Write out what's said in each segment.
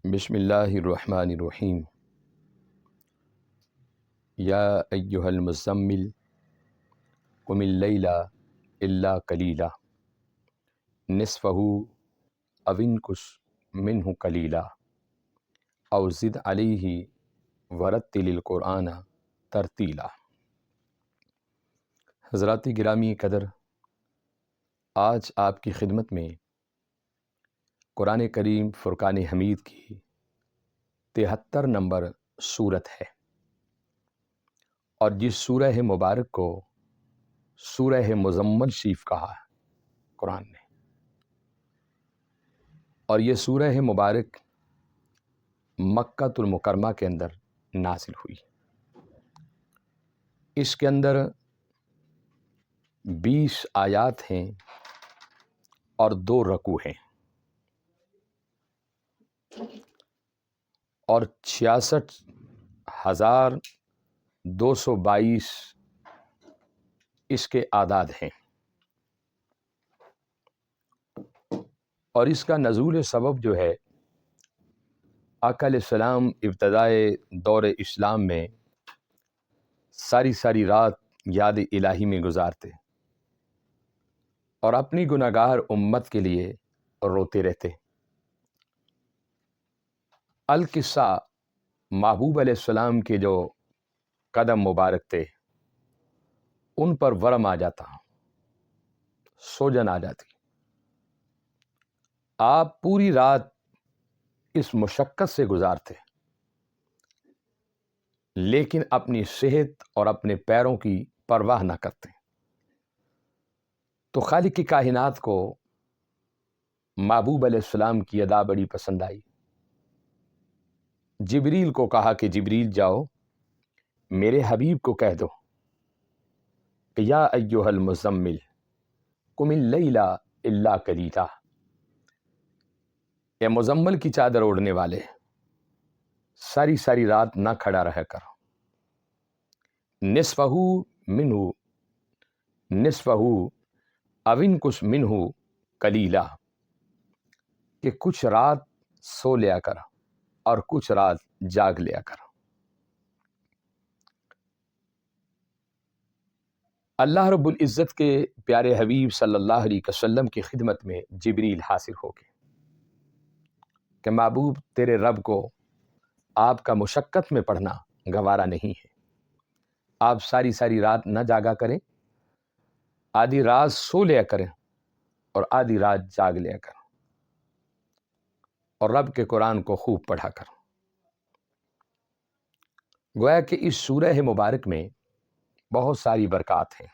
بسم اللہ الرحمن الرحیم یا ایہا المزمل قم اللیل الا قلیلا نصفہ او انقص منہ قلیلا او زد علیہ ورتل القرآن ترتیلا۔ حضرات گرامی قدر، آج آپ کی خدمت میں قرآن کریم فرقان حمید کی 73 نمبر سورت ہے، اور جس سورہ مبارک کو سورہ مزمل شریف کہا ہے قرآن نے، اور یہ سورہ مبارک مکہ المکرمہ کے اندر نازل ہوئی۔ اس کے اندر 20 آیات ہیں اور 2 رکوع ہیں، اور 66,222 اس کے اعداد ہیں، اور اس کا نزول سبب جو ہے، آقا علیہ السلام ابتدائے دور اسلام میں ساری رات یاد الہی میں گزارتے اور اپنی گناہگار امت کے لیے روتے رہتے۔ القصہ محبوب علیہ السلام کے جو قدم مبارک تھے ان پر ورم آ جاتا، سوجن آ جاتی۔ آپ پوری رات اس مشقت سے گزارتے، لیکن اپنی صحت اور اپنے پیروں کی پرواہ نہ کرتے۔ تو خالق کی کائنات کو محبوب علیہ السلام کی ادا بڑی پسند آئی۔ جبریل کو کہا کہ جبریل جاؤ میرے حبیب کو کہہ دو کہ یا ایہا المزمل قم اللیل الا قلیلا، اے مزمل کی چادر اوڑھنے والے، ساری رات نہ کھڑا رہا کر۔ نصفہ او انقص منہ قلیلا، کہ کچھ رات سو لیا کر اور کچھ رات جاگ لیا کر۔ اللہ رب العزت کے پیارے حبیب صلی اللہ علیہ وسلم کی خدمت میں جبریل حاضر ہو گئے کہ محبوب تیرے رب کو آپ کا مشقت میں پڑھنا گوارا نہیں ہے، آپ ساری رات نہ جاگا کریں، آدھی رات سو لیا کریں اور آدھی رات جاگ لیا کریں، اور رب کے قرآن کو خوب پڑھا کر۔ گویا کہ اس سورہ مبارک میں بہت ساری برکات ہیں۔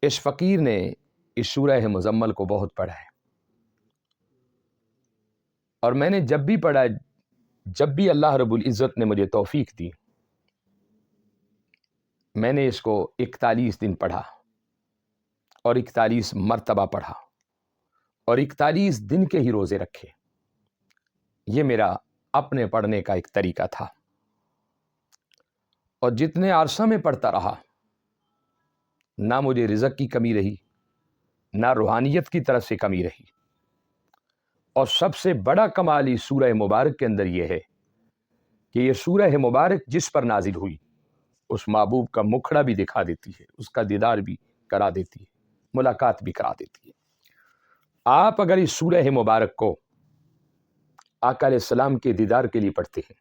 اس فقیر نے اس سورہ مزمل کو بہت پڑھا ہے، اور میں نے جب بھی پڑھا، جب بھی اللہ رب العزت نے مجھے توفیق دی، میں نے اس کو 41 دن پڑھا اور 41 مرتبہ پڑھا اور 41 دن کے ہی روزے رکھے۔ یہ میرا اپنے پڑھنے کا ایک طریقہ تھا، اور جتنے عرصہ میں پڑھتا رہا، نہ مجھے رزق کی کمی رہی، نہ روحانیت کی طرف سے کمی رہی۔ اور سب سے بڑا کمال اس سورہ مبارک کے اندر یہ ہے کہ یہ سورہ مبارک جس پر نازل ہوئی اس محبوب کا مکھڑا بھی دکھا دیتی ہے، اس کا دیدار بھی کرا دیتی ہے، ملاقات بھی کرا دیتی ہے۔ آپ اگر اس سورہ مبارک کو آقا علیہ السلام کے دیدار کے لیے پڑھتے ہیں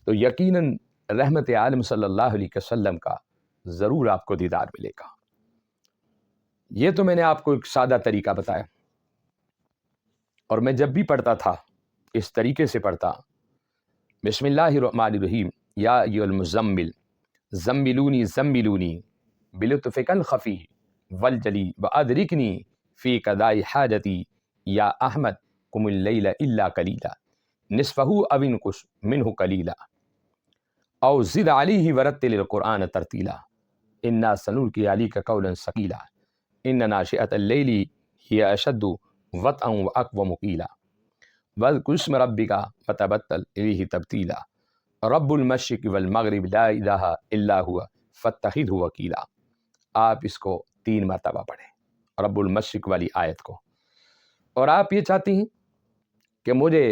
تو یقیناً رحمت عالم صلی اللہ علیہ وسلم کا ضرور آپ کو دیدار ملے گا۔ یہ تو میں نے آپ کو ایک سادہ طریقہ بتایا، اور میں جب بھی پڑھتا تھا اس طریقے سے پڑھتا۔ بسم اللہ الرحمن الرحیم، یا ایھا المزمل زملونی زملونی بلطفک الخفی والجلی وادرکنی فی قضاء حاجتی یا احمد قم اللیل الا قلیلا نصفہ او انقص منہ قلیلا او زد علیہ ورتل القرآن ترتیلا انا سنلقی علیک قولا ثقیلا ان ناشئۃ اللیل ہی اشد وطئا واقوم قیلا واذکر اسم ربک وتبتل الیہ تبتیلا رب المشرق والمغرب لا الہ الا هو فاتخذہ وکیلا۔ آپ اس کو 3 مرتبہ پڑھیں، رب المشرق والی آیت کو، اور آپ یہ چاہتی ہیں کہ مجھے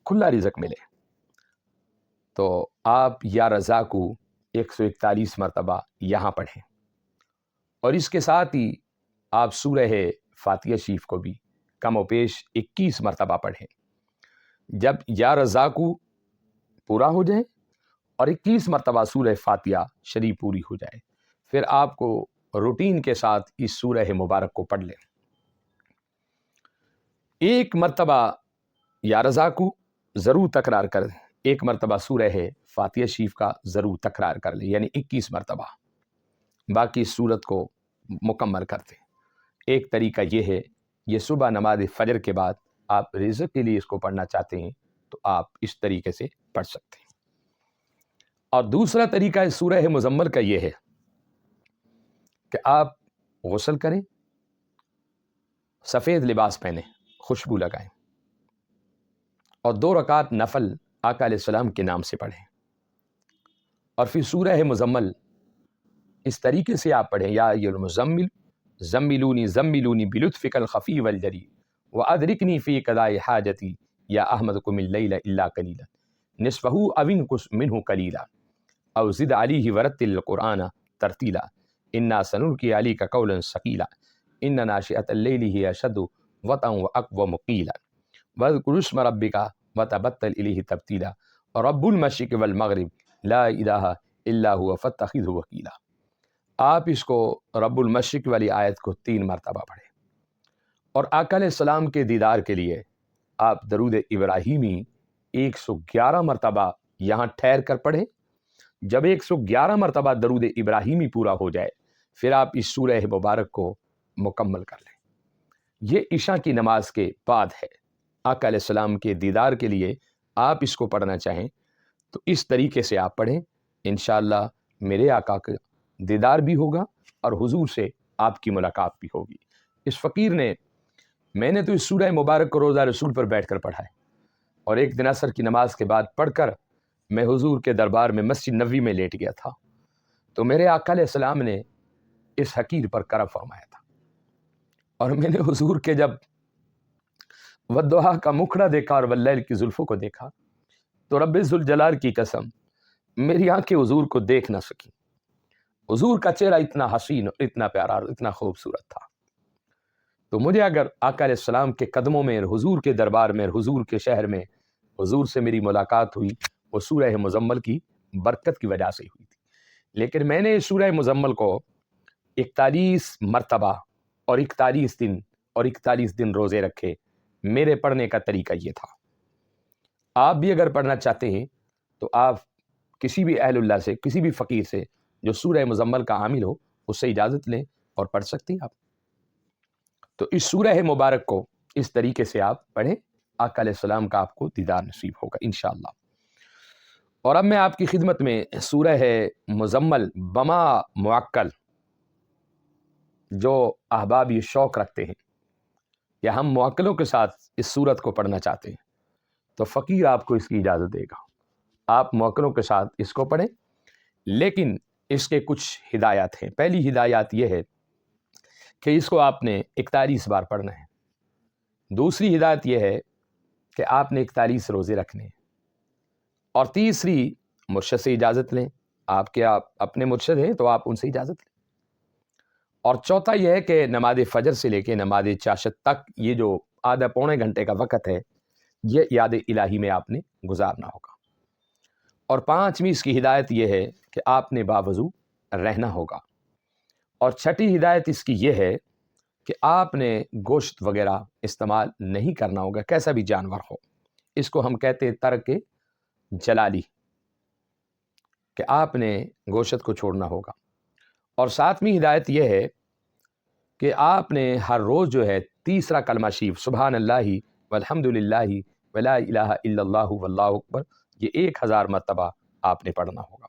کھلا رزق ملے، تو آپ یا رزاقو 141 مرتبہ یہاں پڑھیں، اور اس کے ساتھ ہی آپ سورہ فاتحہ شریف کو بھی کم و بیش 21 مرتبہ پڑھیں۔ جب یا رزاقو پورا ہو جائے اور 21 مرتبہ سورہ فاتحہ شریف پوری ہو جائے، پھر آپ کو روٹین کے ساتھ اس سورہ مبارک کو پڑھ لیں۔ ایک مرتبہ یا رزاقو ضرور تکرار کر دیں، ایک مرتبہ سورہ فاتحہ شریف کا ضرور تکرار کر لیں، یعنی 21 مرتبہ باقی سورت کو مکمل کر دیں۔ ایک طریقہ یہ ہے، یہ صبح نماز فجر کے بعد آپ رزق کے لیے اس کو پڑھنا چاہتے ہیں تو آپ اس طریقے سے پڑھ سکتے ہیں۔ اور دوسرا طریقہ اس سورہ مزمل کا یہ ہے کہ آپ غسل کریں، سفید لباس پہنیں، خوشبو لگائیں، اور 2 رکعت نفل آقا علیہ السلام کے نام سے پڑھیں، اور پھر سورہ مزمل اس طریقے سے آپ پڑھیں، یا ایھا المزمل زملونی زملونی بلطفک الخفی والجری وادرکنی فی قضاء حاجتی یا احمدکم اللیل الا قلیلا نصفہ او انقص منہ قلیلا او زد علیہ ورتل القرآن ترتیلا انا سنلقی علیک قولا ثقیلا ان ناشئۃ اللیل ہی اشد وطئا واقوم قیلا واذکر اسم ربک وتبتل الیہ تبتیلا رب المشرق والمغرب لا الہ الا هو فاتخذہ وکیلا۔ آپ اس کو رب المشرق والی آیت کو 3 مرتبہ پڑھیں، اور آقا علیہ السلام کے دیدار کے لیے آپ درود ابراہیمی 111 مرتبہ یہاں ٹھہر کر پڑھیں۔ جب 111 مرتبہ درود ابراہیمی پورا ہو جائے، پھر آپ اس سورہ مبارک کو مکمل کر لیں۔ یہ عشاء کی نماز کے بعد ہے۔ آقا علیہ السلام کے دیدار کے لیے آپ اس کو پڑھنا چاہیں تو اس طریقے سے آپ پڑھیں، انشاءاللہ میرے آقا کا دیدار بھی ہوگا اور حضور سے آپ کی ملاقات بھی ہوگی۔ اس فقیر نے، میں نے تو اس سورہ مبارک کو روزہ رسول پر بیٹھ کر پڑھا ہے، اور ایک دن عصر کی نماز کے بعد پڑھ کر میں حضور کے دربار میں مسجد نبوی میں لیٹ گیا تھا، تو میرے آقا علیہ السلام نے اس حقیر پر کرم فرمایا تھا، اور میں نے حضور کے جب والضحیٰ کا مکھڑا دیکھا اور واللیل کی زلفوں کو دیکھا تو رب ذوالجلال کی قسم میری آنکھیں حضور کو دیکھ نہ سکی۔ حضور کا چہرہ اتنا حسین اور اتنا پیارا اور اتنا خوبصورت تھا، تو مجھے اگر آقا علیہ السلام کے قدموں میں، حضور کے دربار میں، حضور کے شہر میں حضور سے میری ملاقات ہوئی، وہ سورہ مزمل کی برکت کی وجہ سے ہوئی تھی۔ لیکن میں نے سورہ مزمل کو 41 مرتبہ اور 41 دن اور 41 دن روزے رکھے۔ میرے پڑھنے کا طریقہ یہ تھا۔ آپ بھی اگر پڑھنا چاہتے ہیں تو آپ کسی بھی اہل اللہ سے، کسی بھی فقیر سے جو سورہ مزمل کا عامل ہو، اس سے اجازت لیں اور پڑھ سکتے ہیں آپ۔ تو اس سورہ مبارک کو اس طریقے سے آپ پڑھیں، آقا علیہ السلام کا آپ کو دیدار نصیب ہوگا انشاءاللہ۔ اور اب میں آپ کی خدمت میں سورہ مزمل بما معقل، جو احباب یہ شوق رکھتے ہیں کہ ہم معقلوں کے ساتھ اس سورت کو پڑھنا چاہتے ہیں، تو فقیر آپ کو اس کی اجازت دے گا، آپ معقلوں کے ساتھ اس کو پڑھیں، لیکن اس کے کچھ ہدایات ہیں۔ پہلی ہدایات یہ ہے کہ اس کو آپ نے 41 بار پڑھنا ہے۔ دوسری ہدایت یہ ہے کہ آپ نے 41 روزے رکھنے ہیں، اور تیسری مرشد سے اجازت لیں، آپ کے اپنے مرشد ہیں تو آپ ان سے اجازت لیں، اور چوتھا یہ ہے کہ نماز فجر سے لے کے نماز چاشت تک یہ جو آدھا پونے گھنٹے کا وقت ہے، یہ یاد الہی میں آپ نے گزارنا ہوگا۔ اور پانچویں اس کی ہدایت یہ ہے کہ آپ نے باوضو رہنا ہوگا۔ اور چھٹی ہدایت اس کی یہ ہے کہ آپ نے گوشت وغیرہ استعمال نہیں کرنا ہوگا، کیسا بھی جانور ہو۔ اس کو ہم کہتے ہیں ترک جلالی، کہ آپ نے گوشت کو چھوڑنا ہوگا۔ اور ساتویں ہدایت یہ ہے کہ آپ نے ہر روز جو ہے تیسرا کلمہ شریف سبحان اللہ والحمد للہ ولا الہ الا اللہ واللہ اکبر، یہ 1000 مرتبہ آپ نے پڑھنا ہوگا۔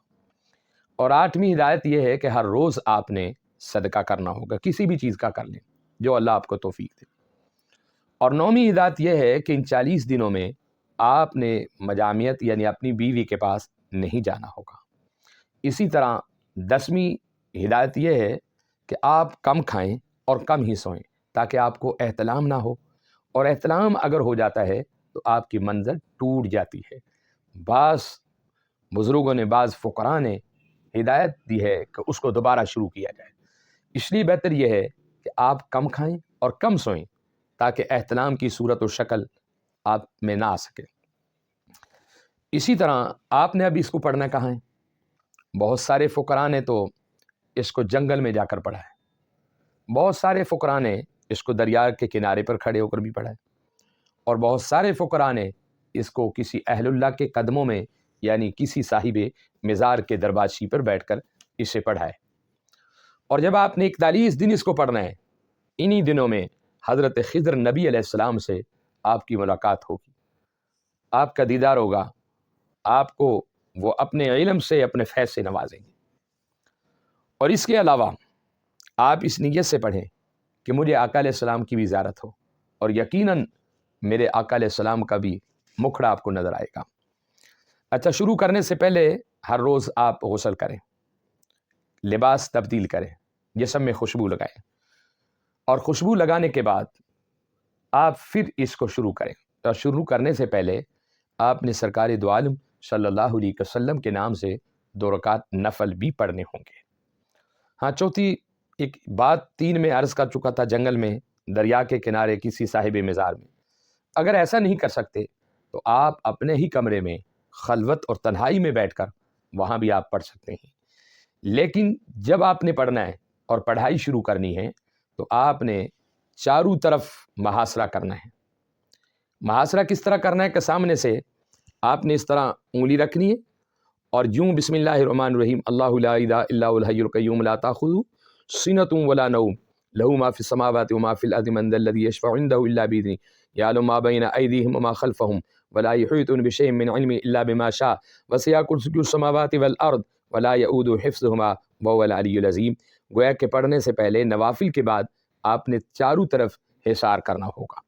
اور آٹھویں ہدایت یہ ہے کہ ہر روز آپ نے صدقہ کرنا ہوگا، کسی بھی چیز کا کر لیں جو اللہ آپ کو توفیق دے۔ اور نویں ہدایت یہ ہے کہ ان 40 دنوں میں آپ نے مجامعت یعنی اپنی بیوی کے پاس نہیں جانا ہوگا۔ اسی طرح 10ویں ہدایت یہ ہے کہ آپ کم کھائیں اور کم ہی سوئیں، تاکہ آپ کو احتلام نہ ہو، اور احتلام اگر ہو جاتا ہے تو آپ کی منزل ٹوٹ جاتی ہے۔ بعض بزرگوں نے، بعض فقراء نے ہدایت دی ہے کہ اس کو دوبارہ شروع کیا جائے۔ اس لیے بہتر یہ ہے کہ آپ کم کھائیں اور کم سوئیں تاکہ احتلام کی صورت و شکل آپ میں نہ آ سکے۔ اسی طرح آپ نے ابھی اس کو پڑھنا کہاں ہے؟ بہت سارے فقراء نے تو اس کو جنگل میں جا کر پڑھا ہے، بہت سارے فقراء نے اس کو دریا کے کنارے پر کھڑے ہو کر بھی پڑھا ہے، اور بہت سارے فقراء نے اس کو کسی اہل اللہ کے قدموں میں، یعنی کسی صاحب مزار کے درباشی پر بیٹھ کر اسے پڑھا ہے۔ اور جب آپ نے 41 دن اس کو پڑھنا ہے، انہی دنوں میں حضرت خضر نبی علیہ السلام سے آپ کی ملاقات ہوگی، آپ کا دیدار ہوگا، آپ کو وہ اپنے علم سے، اپنے فیض سے نوازیں گے۔ اور اس کے علاوہ آپ اس نیت سے پڑھیں کہ مجھے آقا علیہ السلام کی بھی زیارت ہو، اور یقیناً میرے آقا علیہ السلام کا بھی مکھڑا آپ کو نظر آئے گا۔ اچھا، شروع کرنے سے پہلے ہر روز آپ غسل کریں، لباس تبدیل کریں، جسم میں خوشبو لگائیں، اور خوشبو لگانے کے بعد آپ پھر اس کو شروع کریں۔ اور شروع کرنے سے پہلے آپ نے سرکار دو عالم صلی اللہ علیہ وسلم کے نام سے 2 رکعت نفل بھی پڑھنے ہوں گے۔ ہاں، چوتھی ایک بات 3 میں عرض کر چکا تھا، جنگل میں، دریا کے کنارے، کسی صاحب مزار میں۔ اگر ایسا نہیں کر سکتے تو آپ اپنے ہی کمرے میں خلوت اور تنہائی میں بیٹھ کر وہاں بھی آپ پڑھ سکتے ہیں۔ لیکن جب آپ نے پڑھنا ہے اور پڑھائی شروع کرنی ہے تو آپ نے چاروں طرف محاصرہ کرنا ہے۔ محاصرہ کس طرح کرنا ہے کہ سامنے سے آپ نے اس طرح انگلی رکھنی ہے اور یوں بسم اللہ الرحمن الرحیم، اللہ لا الہ الا هو الحی القیوم لا تاخذہ سنۃ ولا نوم له ما فی السماوات وما فی الارض من ذا الذی یشفع عنده الا باذنہ یعلم ما بین ایدیہم وما خلفہم ولا یحیطون بشیء من علمہ الا بما شاء وسع کرسیہ السماوات والارض ولا یؤودہ حفظہما وهو العلی العظیم۔ گویا کہ پڑھنے سے پہلے نوافل کے بعد آپ نے چاروں طرف حصار کرنا ہوگا۔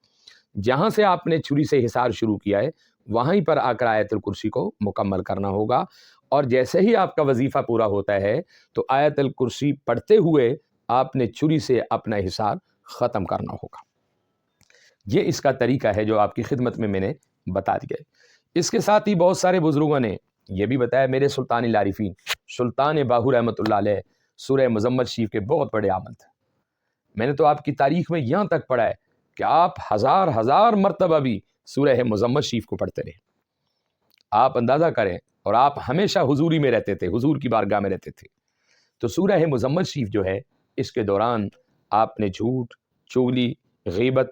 جہاں سے آپ نے چھری سے حصار شروع کیا ہے وہیں پر آ کر آیت الکرسی کو مکمل کرنا ہوگا، اور جیسے ہی آپ کا وظیفہ پورا ہوتا ہے تو آیت الکرسی پڑھتے ہوئے آپ نے چھری سے اپنا حصار ختم کرنا ہوگا۔ یہ اس کا طریقہ ہے جو آپ کی خدمت میں نے بتا دیا ہے۔ اس کے ساتھ ہی بہت سارے بزرگوں نے یہ بھی بتایا، میرے سلطان العارفین سلطان باہو رحمۃ اللہ علیہ سورہ مزمل شریف کے بہت بڑے عامل تھے۔ میں نے تو آپ کی تاریخ میں یہاں تک پڑھا ہے کہ آپ ہزار مرتبہ بھی سورہ مزمل شریف کو پڑھتے رہے۔ آپ اندازہ کریں، اور آپ ہمیشہ حضوری میں رہتے تھے، حضور کی بارگاہ میں رہتے تھے، تو سورہ مزمل شریف جو ہے اس کے دوران آپ نے جھوٹ، چغلی، غیبت،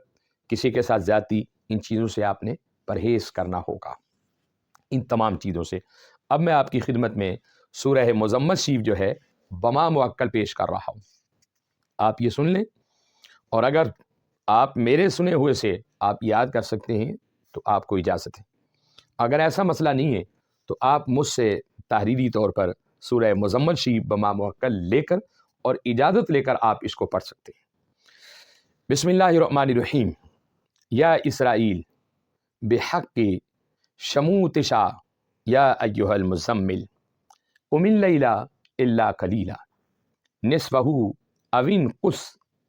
کسی کے ساتھ زیادتی، ان چیزوں سے آپ نے پرہیز کرنا ہوگا، ان تمام چیزوں سے۔ اب میں آپ کی خدمت میں سورہ مزمل شریف جو ہے بما معقل پیش کر رہا ہوں، آپ یہ سن لیں، اور اگر آپ میرے سنے ہوئے سے آپ یاد کر سکتے ہیں تو آپ کو اجازت ہے، اگر ایسا مسئلہ نہیں ہے تو آپ مجھ سے تحریری طور پر سورہ مزمل شریف بما معقل لے کر اور اجازت لے کر آپ اس کو پڑھ سکتے ہیں۔ بسم اللہ الرحمن الرحیم۔ یا اسرائیل بحق شموتشا یا ایہا المزمل قم اللیل الا قلیلا نصفہ او انقص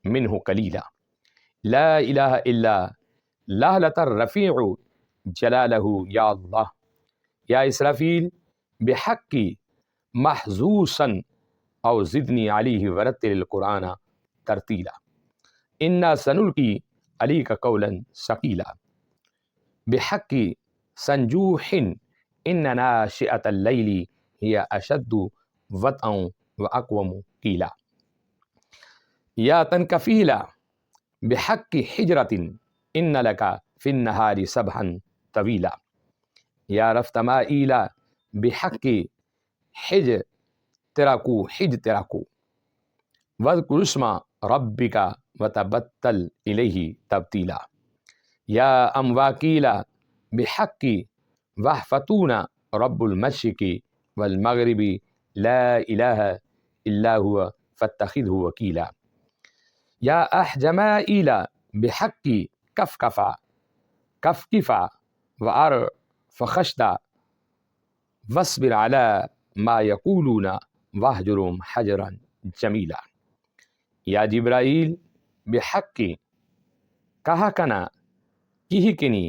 منہ قلیلا لا الہ الا لہلۃ الرفیع جلالہ یا اللہ۔ یا اسرافیل بحق محظوظا او زدنی علیہ ورتل القرآن ترتیلا انا سنلقی علیک قولا ثقیلا بحق سنجوح ان ناشئۃ اللیل ہی اشد وطئا واقوم قیلا۔ یا تنکفیلا بحق حجرۃ ان لک فی النہار سبحا طویلا۔ یا رفتمائیلا بحق حج ترکو واذکر اسم ربک وتبتل الیہ تبتیلا۔ یا امواکیلا بحق وحفتون رب المشرق والمغرب لا الہ الا هو فاتخذہ وکیلا۔ یا احجمائیلا بحق کفکفا وارفخشدا واصبر علی ما یقولون واہجرہم حجرا جمیلا۔ یا جبرائیل بحق کہا کنا کہی کنی